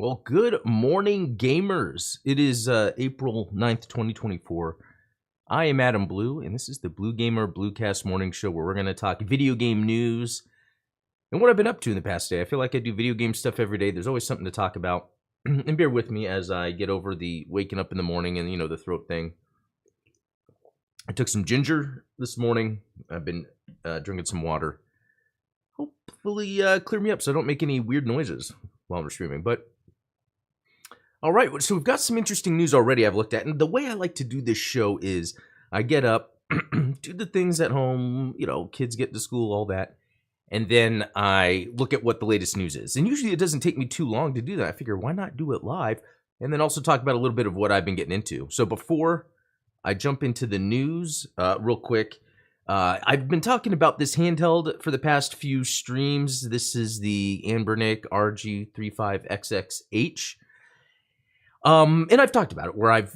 Well, good morning, gamers. It is April 9th, 2024. I am Adam Blue, and this is the BlueGamer Bluecast morning show where we're going to talk video game news and what I've been up to in the past day. I feel like I do video game stuff every day. There's always something to talk about. And bear with me as I get over the waking up in the morning and, the throat thing. I took some ginger this morning. I've been drinking some water. Hopefully clear me up so I don't make any weird noises while we're streaming. But all right, so we've got some interesting news already I've looked at. And the way I like to do this show is I get up, do the things at home, kids get to school, all that. And then I look at what the latest news is. And usually it doesn't take me too long to do that. I figure, why not do it live? And then also talk about a little bit of what I've been getting into. So before I jump into the news, real quick, I've been talking about this handheld for the past few streams. This is the Anbernic RG35XXH. And I've talked about it where I've,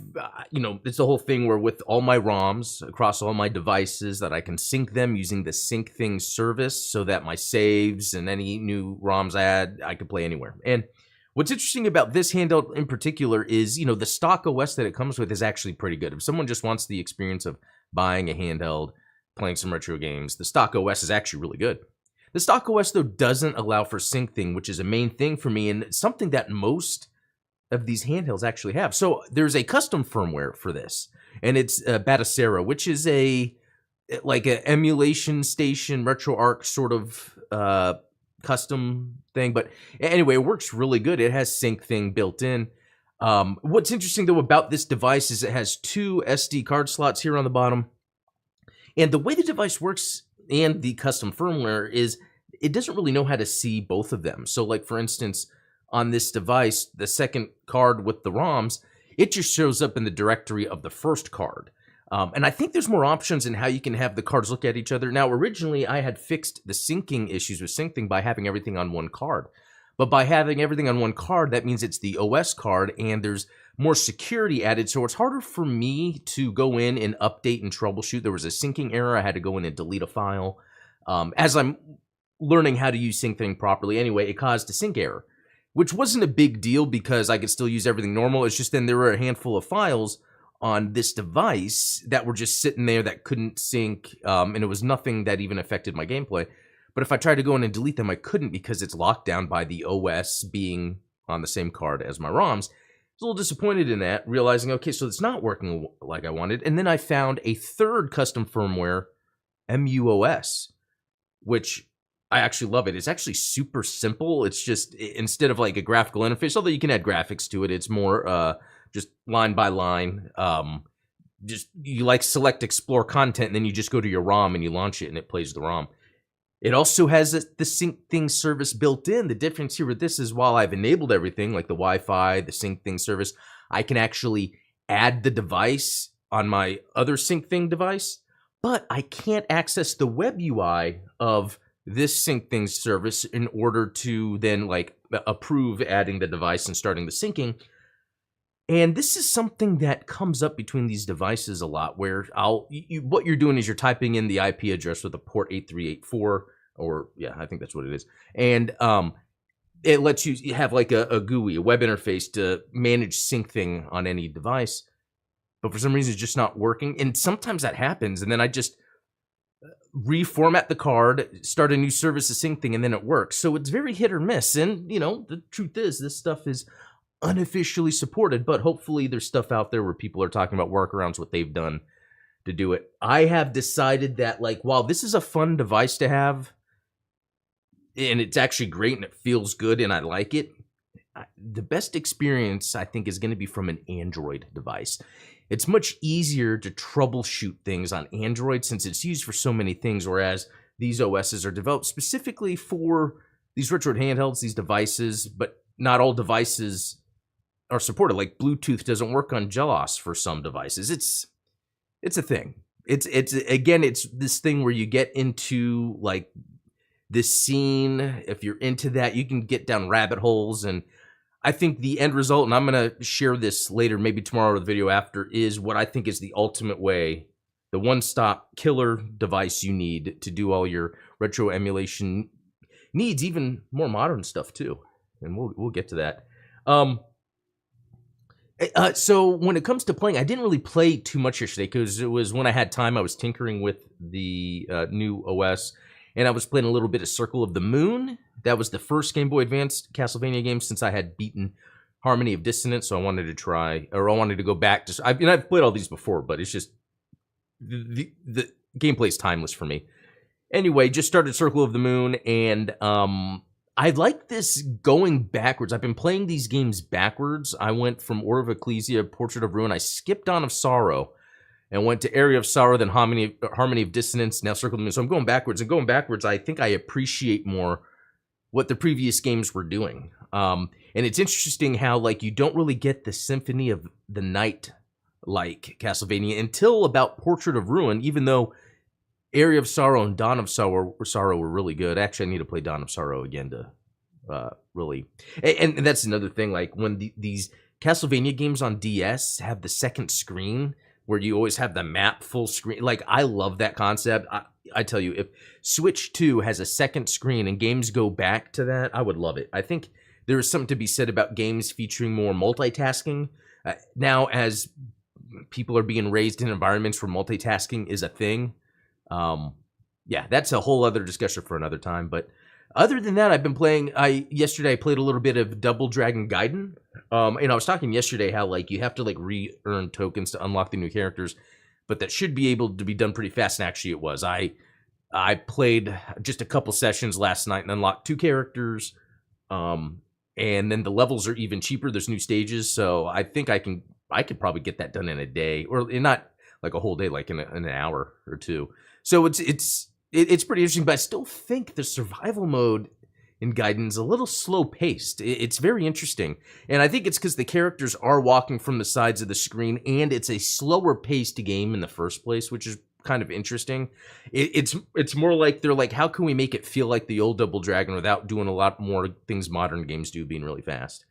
it's the whole thing where with all my ROMs across all my devices that I can sync them using the Sync Things service so that my saves and any new ROMs I add, I can play anywhere. And what's interesting about this handheld in particular is, the stock OS that it comes with is actually pretty good. If someone just wants the experience of buying a handheld, playing some retro games, the stock OS is actually really good. The stock OS, though, doesn't allow for Sync Thing, which is a main thing for me and something that most of these handhelds actually have. So there's a custom firmware for this, and it's Batacera, which is like an emulation station, RetroArch sort of custom thing. But anyway, it works really good. It has Sync Thing built in. What's interesting, though, about this device is it has two SD card slots here on the bottom. And the way the device works and the custom firmware is it doesn't really know how to see both of them. So, like, for instance, on this device, the second card with the ROMs, it just shows up in the directory of the first card. And I think there's more options in how you can have the cards look at each other. Now, originally, I had fixed the syncing issues with SyncThing by having everything on one card. But by having everything on one card, that means it's the OS card, and there's more security added, so it's harder for me to go in and update and troubleshoot. There was a syncing error. I had to go in and delete a file. As I'm learning how to use SyncThing properly, anyway, it caused a sync error, which wasn't a big deal because I could still use everything normal. It's just then there were a handful of files on this device that were just sitting there that couldn't sync, and it was nothing that even affected my gameplay. But if I tried to go in and delete them, I couldn't because it's locked down by the OS being on the same card as my ROMs. I was a little disappointed in that, realizing, okay, so it's not working like I wanted. And then I found a third custom firmware, MuOS, which I actually love it. It's actually super simple. It's just, instead of like a graphical interface, although you can add graphics to it, it's more just line by line. Just you select explore content, and then you just go to your ROM and you launch it and it plays the ROM. It also has the Sync Thing service built in. The difference here with this is while I've enabled everything like the Wi-Fi, the Sync Thing service, I can actually add the device on my other Sync Thing device, but I can't access the web UI of this Sync Thing service in order to then approve adding the device and starting the syncing. And this is something that comes up between these devices a lot, where what you're doing is you're typing in the IP address with a port 8384, or yeah, I think that's what it is. And it lets you have like a GUI, a web interface to manage Sync Thing on any device. But for some reason, it's just not working. And sometimes that happens, and then I just reformat the card, start a new service of Sync Thing, and then it works. So it's very hit or miss. And, the truth is, this stuff is unofficially supported, but hopefully there's stuff out there where people are talking about workarounds, what they've done to do it. I have decided that, while this is a fun device to have, and it's actually great and it feels good and I like it, the best experience, I think, is going to be from an Android device. It's much easier to troubleshoot things on Android since it's used for so many things, whereas these OSs are developed specifically for these retro handhelds, these devices, but not all devices are supported. Like Bluetooth doesn't work on JAWS for some devices. It's a thing. It's this thing where you get into this scene. If you're into that, you can get down rabbit holes. And I think the end result, and I'm going to share this later, maybe tomorrow or the video after, is what I think is the ultimate way, the one-stop killer device you need to do all your retro emulation needs, even more modern stuff too. And we'll get to that. Um, so when it comes to playing, I didn't really play too much yesterday because it was when I had time. I was tinkering with the new OS, and I was playing a little bit of Circle of the Moon. That was the first Game Boy Advance Castlevania game since I had beaten Harmony of Dissonance, so I wanted to try, or I wanted to go back to. I've played all these before, but it's just the gameplay's timeless for me. Anyway, just started Circle of the Moon, and I like this going backwards. I've been playing these games backwards. I went from Order of Ecclesia, Portrait of Ruin. I skipped Dawn of Sorrow and went to Area of Sorrow, then Harmony of Dissonance, now Circle of the Moon. So I'm going backwards. And going backwards, I think I appreciate more what the previous games were doing. And it's interesting how, like, you don't really get the Symphony of the Night like Castlevania until about Portrait of Ruin, even though Area of Sorrow and Dawn of Sorrow were really good. Actually, I need to play Dawn of Sorrow again to really... And that's another thing, like, when these Castlevania games on DS have the second screen, where you always have the map full screen. Like, I love that concept. I tell you, if Switch 2 has a second screen and games go back to that, I would love it. I think there is something to be said about games featuring more multitasking. Now, as people are being raised in environments where multitasking is a thing, yeah, that's a whole other discussion for another time. But other than that, I've been playing. Yesterday I played a little bit of Double Dragon Gaiden. And I was talking yesterday how, like, you have to, like, re-earn tokens to unlock the new characters, but that should be able to be done pretty fast. And actually, it was. I played just a couple sessions last night and unlocked 2 characters. And then the levels are even cheaper. There's new stages, so I think I could probably get that done in a day, or not like a whole day, like in an hour or 2. So it's pretty interesting, but I still think the survival mode in Gaiden's a little slow paced. It's very interesting, and I think it's because the characters are walking from the sides of the screen, and it's a slower paced game in the first place, which is kind of interesting. It's more like they're like, how can we make it feel like the old Double Dragon without doing a lot more things modern games do, being really fast.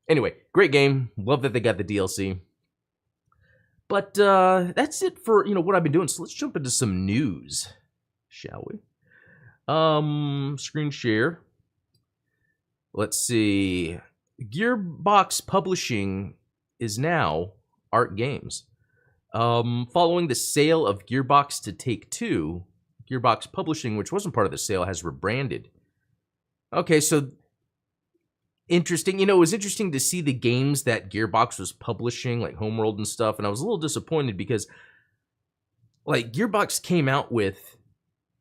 Anyway, great game. Love that they got the DLC. But that's it for what I've been doing. So let's jump into some news, shall we? Screen share. Let's see. Gearbox Publishing is now Art Games. Following the sale of Gearbox to Take-Two, Gearbox Publishing, which wasn't part of the sale, has rebranded. Okay, so interesting. It was interesting to see the games that Gearbox was publishing, like Homeworld and stuff, and I was a little disappointed because, like, Gearbox came out with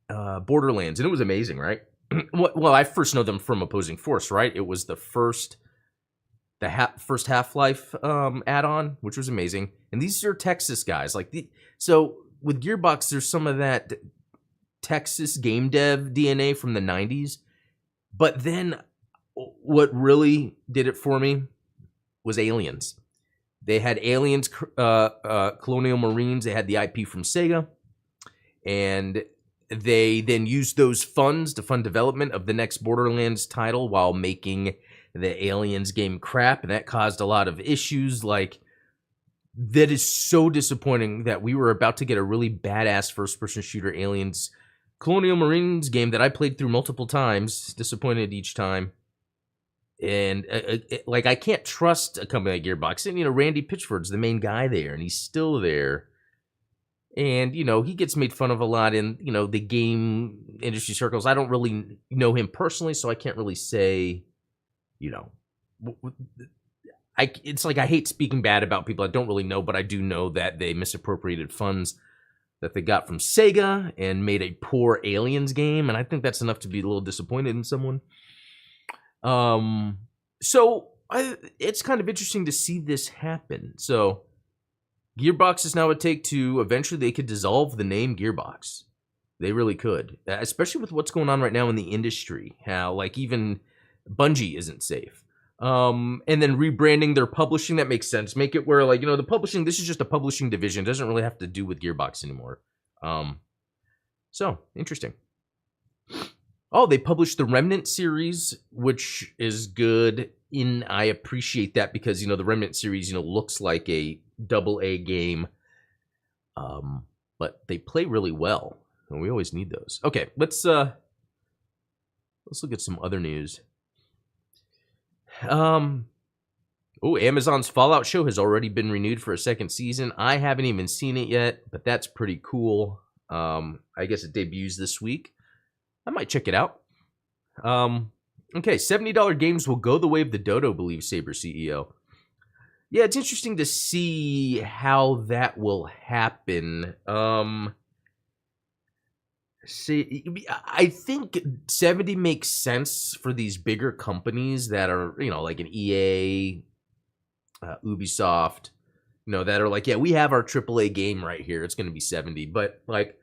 Borderlands, and it was amazing, right? Well, I first know them from Opposing Force, right? It was the first Half-Life add-on, which was amazing. And these are Texas guys. So with Gearbox, there's some of that Texas game dev DNA from the 90s. But then what really did it for me was Aliens. They had Aliens, Colonial Marines. They had the IP from Sega. And they then used those funds to fund development of the next Borderlands title while making the Aliens game crap, and that caused a lot of issues. Like, that is so disappointing that we were about to get a really badass first-person shooter Aliens Colonial Marines game that I played through multiple times, disappointed each time. And I can't trust a company like Gearbox. And Randy Pitchford's the main guy there, and he's still there. And, he gets made fun of a lot in, the game industry circles. I don't really know him personally, so I can't really say, it's like I hate speaking bad about people I don't really know, but I do know that they misappropriated funds that they got from Sega and made a poor Aliens game, and I think that's enough to be a little disappointed in someone. It's kind of interesting to see this happen. So Gearbox is now a Take-Two. Eventually, they could dissolve the name Gearbox. They really could, especially with what's going on right now in the industry. How, like, even Bungie isn't safe. And then rebranding their publishing, that makes sense. Make it where, like, the publishing, this is just a publishing division. It doesn't really have to do with Gearbox anymore. So, interesting. Oh, they published the Remnant series, which is good. I appreciate that because, the Remnant series, looks like a AA game. But they play really well. And we always need those. Okay, let's look at some other news. Oh, Amazon's Fallout show has already been renewed for a second season. I haven't even seen it yet, but that's pretty cool. I guess it debuts this week. I might check it out. Okay, $70 games will go the way of the dodo, believes Saber CEO. Yeah, it's interesting to see how that will happen. See, I think 70 makes sense for these bigger companies that are, like an EA, Ubisoft, that are like, yeah, we have our AAA game right here. It's going to be 70. But like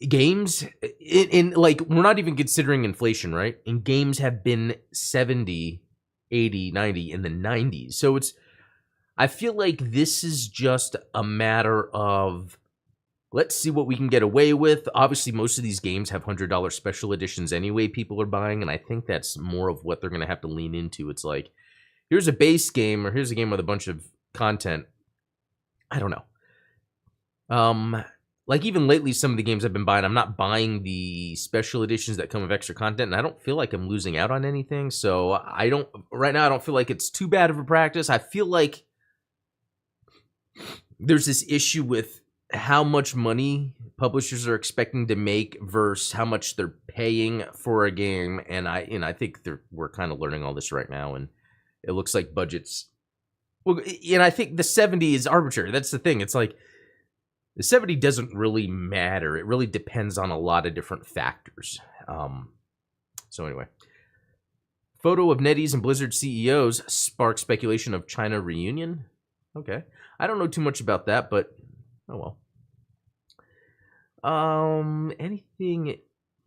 games in like, we're not even considering inflation, right? And games have been 70, 80, 90 in the 90s. So I feel like this is just a matter of, let's see what we can get away with. Obviously, most of these games have $100 special editions anyway people are buying, and I think that's more of what they're going to have to lean into. It's like, here's a base game, or here's a game with a bunch of content. I don't know. Like even lately, some of the games I've been buying, I'm not buying the special editions that come with extra content, and I don't feel like I'm losing out on anything. So right now, I don't feel like it's too bad of a practice. I feel like there's this issue with how much money publishers are expecting to make versus how much they're paying for a game, and I think we're kind of learning all this right now, and it looks like budgets. Well, and I think the 70 is arbitrary. That's the thing. It's like the 70 doesn't really matter. It really depends on a lot of different factors. So anyway, photo of NetEase and Blizzard CEOs sparks speculation of China reunion. Okay, I don't know too much about that, but oh well. Anything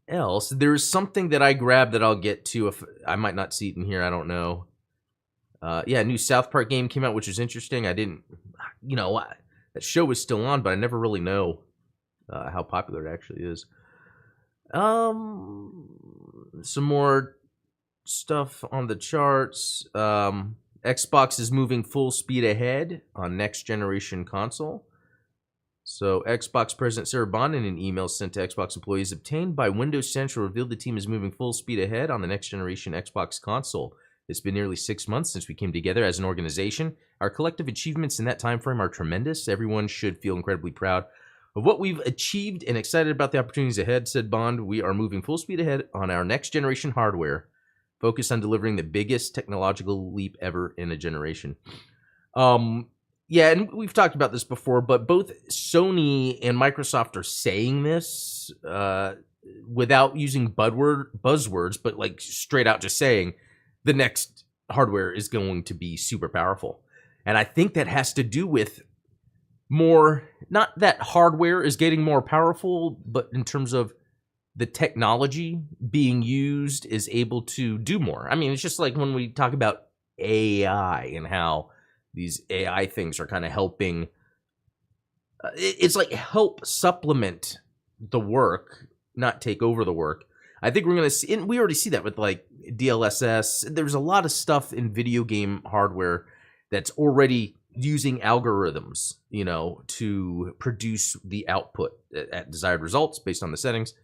else? There's something that I grabbed that I'll get to. If I might not see it in here, I don't know. Yeah, a new South Park game came out, which is interesting. I didn't, that show was still on, but I never really know how popular it actually is. Some more stuff on the charts. Xbox is moving full speed ahead on next generation console. So Xbox President Sarah Bond, in an email sent to Xbox employees obtained by Windows Central, revealed the team is moving full speed ahead on the next generation Xbox console. It's been nearly 6 months since we came together as an organization. Our collective achievements in that time frame are tremendous. Everyone should feel incredibly proud of what we've achieved and excited about the opportunities ahead, said Bond. We are moving full speed ahead on our next generation hardware, focused on delivering the biggest technological leap ever in a generation. Yeah, and we've talked about this before, but both Sony and Microsoft are saying this without using buzzwords, but like straight out just saying the next hardware is going to be super powerful. And I think that has to do with more, not that hardware is getting more powerful, but in terms of the technology being used is able to do more. I mean, it's just like when we talk about AI and how these AI things are kind of helping. It's like help supplement the work, not take over the work. I think we're going to see, and we already see that with like DLSS. There's a lot of stuff in video game hardware that's already using algorithms, to produce the output at desired results based on the settings.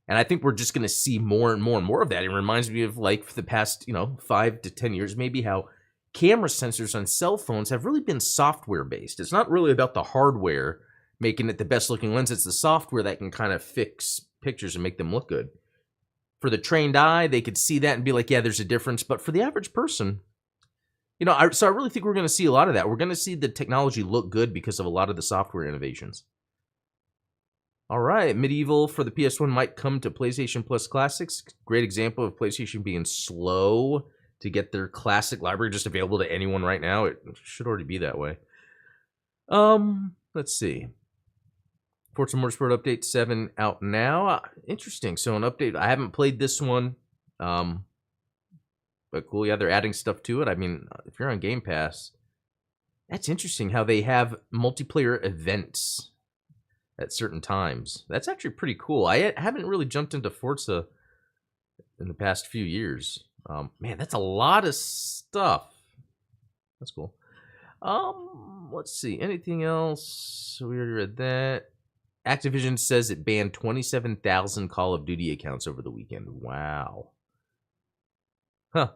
And I think we're just going to see more and more and more of that. It reminds me of like for the past, 5 to 10 years, maybe, how camera sensors on cell phones have really been software based. It's not really about the hardware making it the best looking lens. It's the software that can kind of fix pictures and make them look good. For the trained eye, they could see that and be like, yeah, there's a difference. But for the average person, so I really think we're going to see a lot of that. We're going to see the technology look good because of a lot of the software innovations. All right, Medieval for the PS1 might come to PlayStation Plus Classics. Great example of PlayStation being slow to get their classic library just available to anyone right now. It should already be that way. Let's see. Forza Motorsport Update 7 out now. Interesting. So an update. I haven't played this one. But cool. Yeah, they're adding stuff to it. I mean, if you're on Game Pass, that's interesting how they have multiplayer events at certain times. That's actually pretty cool. I haven't really jumped into Forza in the past few years. Man, that's a lot of stuff. That's cool. Let's see. Anything else? We already read that. Activision says it banned 27,000 Call of Duty accounts over the weekend. Wow. Huh.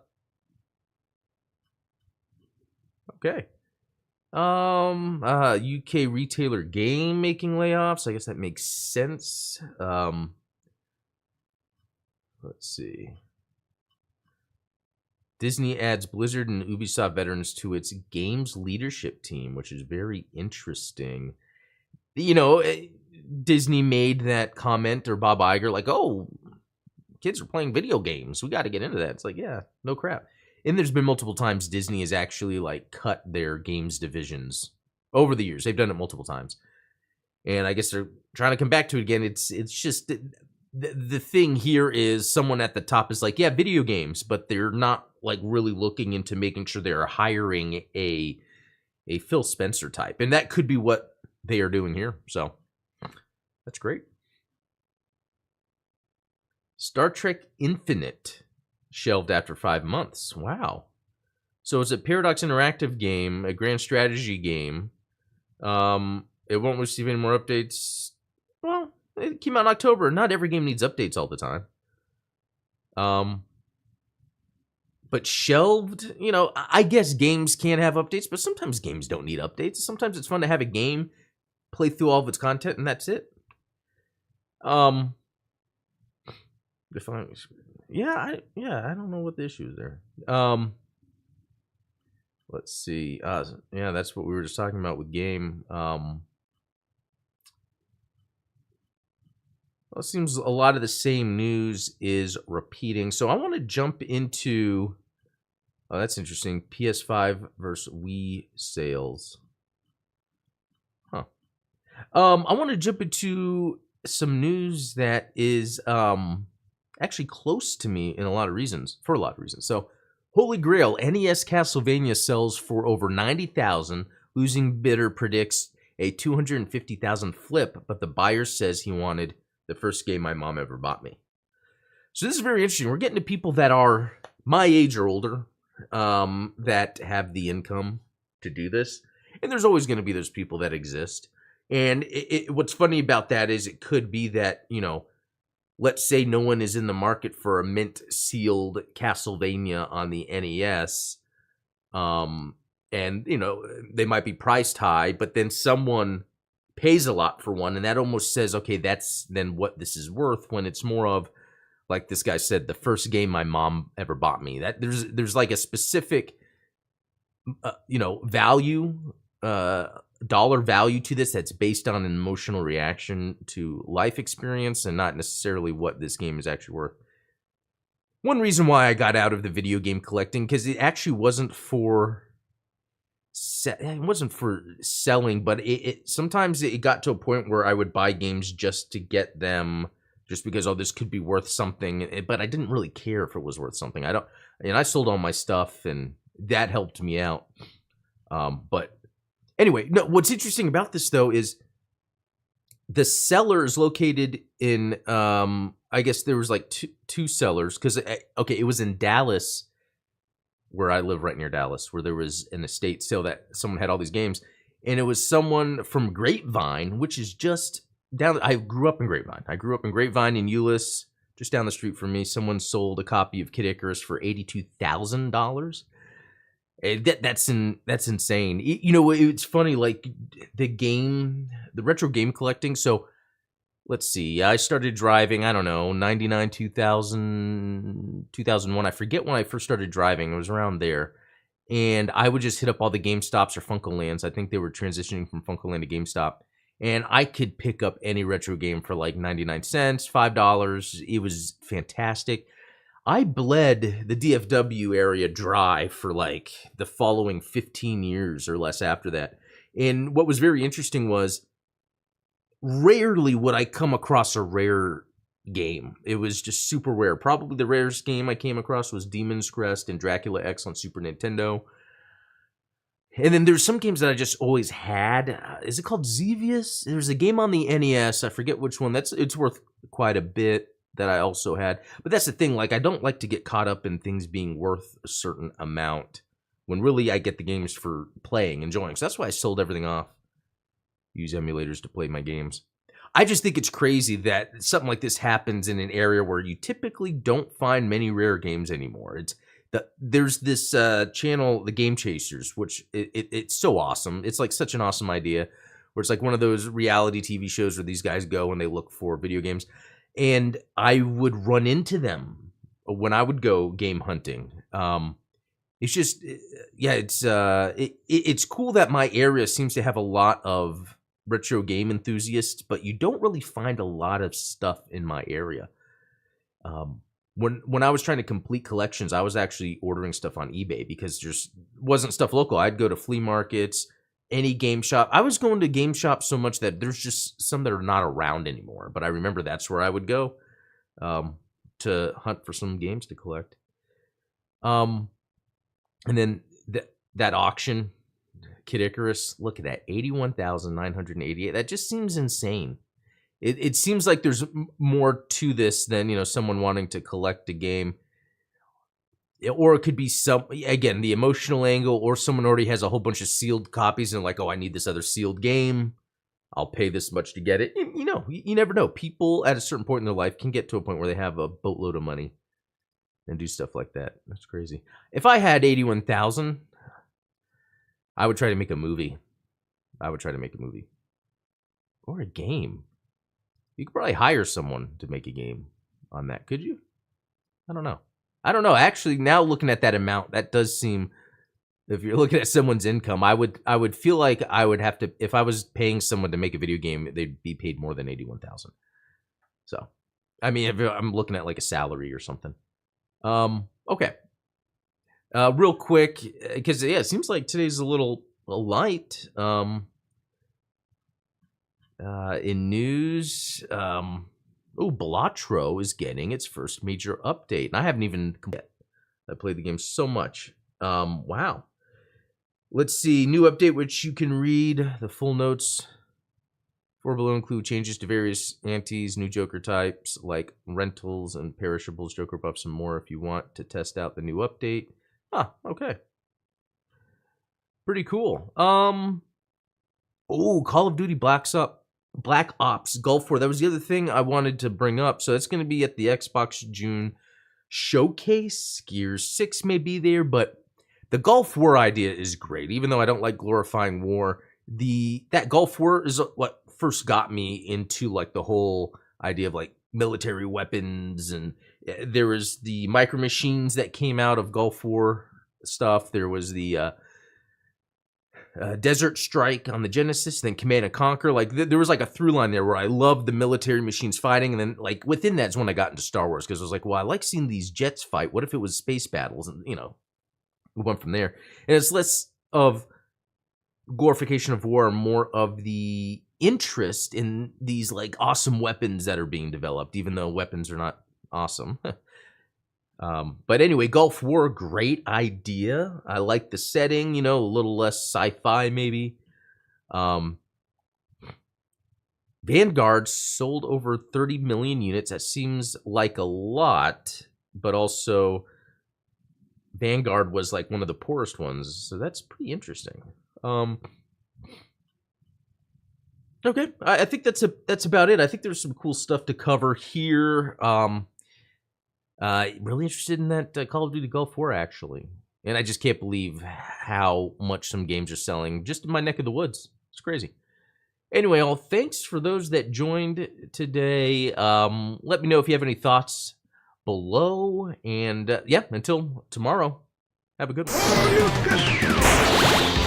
Okay. UK retailer game making layoffs. I guess that makes sense. Let's see. Disney adds Blizzard and Ubisoft veterans to its games leadership team, which is very interesting. You know, Disney made that comment, or Bob Iger, like, oh, kids are playing video games. We got to get into that. It's like, yeah, no crap. And there's been multiple times Disney has actually like cut their games divisions over the years. They've done it multiple times. And I guess they're trying to come back to it again. It's just the thing here is someone at the top is like, yeah, video games, but they're not like really looking into making sure they're hiring a Phil Spencer type. And that could be what they are doing here. So that's great. Star Trek Infinite shelved after 5 months. Wow. So it's a Paradox Interactive game, a grand strategy game. It won't receive any more updates. Well, it came out in October. Not every game needs updates all the time. But shelved, you know, I guess games can have updates, but sometimes games don't need updates. Sometimes it's fun to have a game, play through all of its content, and that's it. I don't know what the issue is there. Let's see. Yeah, that's what we were just talking about with game. Well, it seems a lot of the same news is repeating. So I want to jump into. Oh, that's interesting. PS5 versus Wii sales. Huh. I want to jump into some news that is actually close to me for a lot of reasons. So, Holy Grail NES Castlevania sells for over 90,000. Losing bidder predicts a 250,000 flip, but the buyer says he wanted the first game my mom ever bought me. So this is very interesting. We're getting to people that are my age or older, that have the income to do this. And there's always going to be those people that exist. And what's funny about that is it could be that, you know, let's say no one is in the market for a mint-sealed Castlevania on the NES, and, you know, they might be priced high, but then someone pays a lot for one, and that almost says, okay, that's then what this is worth, when it's more of, like this guy said, the first game my mom ever bought me. That there's like a specific, value, dollar value to this that's based on an emotional reaction to life experience and not necessarily what this game is actually worth. One reason why I got out of the video game collecting, because it actually wasn't for selling, but it sometimes it got to a point where I would buy games just to get them, just because, oh, this could be worth something, but I didn't really care if it was worth something. I sold all my stuff, and that helped me out. But anyway, no, what's interesting about this, though, is the seller is located in, I guess there was like two sellers, because, okay, it was in Dallas, where I live right near Dallas, where there was an estate sale that someone had all these games, and it was someone from Grapevine, which is just down. I grew up in Grapevine. In Euless, just down the street from me. Someone sold a copy of Kid Icarus for $82,000. That's insane. You know, it's funny, like the retro game collecting. So let's see. I started driving, I don't know, 99, 2000, 2001. I forget when I first started driving. It was around there. And I would just hit up all the GameStops or Funkolands. I think they were transitioning from Funkoland to GameStop. And I could pick up any retro game for like 99 cents, $5. It was fantastic. I bled the DFW area dry for like the following 15 years or less after that. And what was very interesting was rarely would I come across a rare game. It was just super rare. Probably the rarest game I came across was Demon's Crest and Dracula X on Super Nintendo. And then there's some games that I just always had. Is it called Xevious? There's a game on the NES. I forget which one. It's worth quite a bit that I also had. But that's the thing. Like, I don't like to get caught up in things being worth a certain amount when really I get the games for playing, enjoying. So that's why I sold everything off. Use emulators to play my games. I just think it's crazy that something like this happens in an area where you typically don't find many rare games anymore. It's There's this channel, the Game Chasers, which it's so awesome. It's like such an awesome idea, where it's like one of those reality TV shows where these guys go and they look for video games. And I would run into them when I would go game hunting. It's just, yeah, it's cool that my area seems to have a lot of retro game enthusiasts, but you don't really find a lot of stuff in my area. When I was trying to complete collections, I was actually ordering stuff on eBay because there's wasn't stuff local. I'd go to flea markets, any game shop. I was going to game shops so much that there's just some that are not around anymore. But I remember that's where I would go to hunt for some games to collect. And then that auction, Kid Icarus, look at that, 81,988. That just seems insane. It seems like there's more to this than, you know, someone wanting to collect a game. Or it could be again, the emotional angle, or someone already has a whole bunch of sealed copies and like, oh, I need this other sealed game. I'll pay this much to get it. You know, you never know. People at a certain point in their life can get to a point where they have a boatload of money and do stuff like that. That's crazy. If I had 81,000, I would try to make a movie. Or a game. You could probably hire someone to make a game on that, could you? I don't know. Actually, now looking at that amount, that does seem, if you're looking at someone's income, I would feel like I would have to, if I was paying someone to make a video game, they'd be paid more than 81,000. So, I mean, if I'm looking at like a salary or something. Okay. Real quick, because yeah, it seems like today's a little light. In news, Balatro is getting its first major update. And I haven't even yet. I played the game so much. Wow. Let's see. New update, which you can read the full notes for below, include changes to various antes, new Joker types like rentals and perishables, Joker buffs, and more if you want to test out the new update. Okay. Pretty cool. Call of Duty Black Ops Gulf War. That was the other thing I wanted to bring up. So it's going to be at the Xbox June showcase. Gears 6 may be there, but the Gulf War idea is great. Even though I don't like glorifying war, that Gulf War is what first got me into like the whole idea of like military weapons, and there was the micro machines that came out of Gulf War stuff. There was the Desert Strike on the Genesis, then Command and Conquer. Like there was like a through line there where I loved the military machines fighting, and then like within that's when I got into Star Wars, because I was like, well, I like seeing these jets fight. What if it was space battles? And you know, we went from there. And it's less of glorification of war, more of the interest in these like awesome weapons that are being developed, even though weapons are not awesome. But anyway, Gulf War, great idea. I like the setting, you know, a little less sci-fi maybe. Vanguard sold over 30 million units. That seems like a lot, but also Vanguard was like one of the poorest ones, so that's pretty interesting. Okay, I think that's about it. I think there's some cool stuff to cover here. Really interested in that Call of Duty Gulf War, actually. And I just can't believe how much some games are selling just in my neck of the woods. It's crazy. Anyway, all thanks for those that joined today. Let me know if you have any thoughts below. And yeah, until tomorrow, have a good one.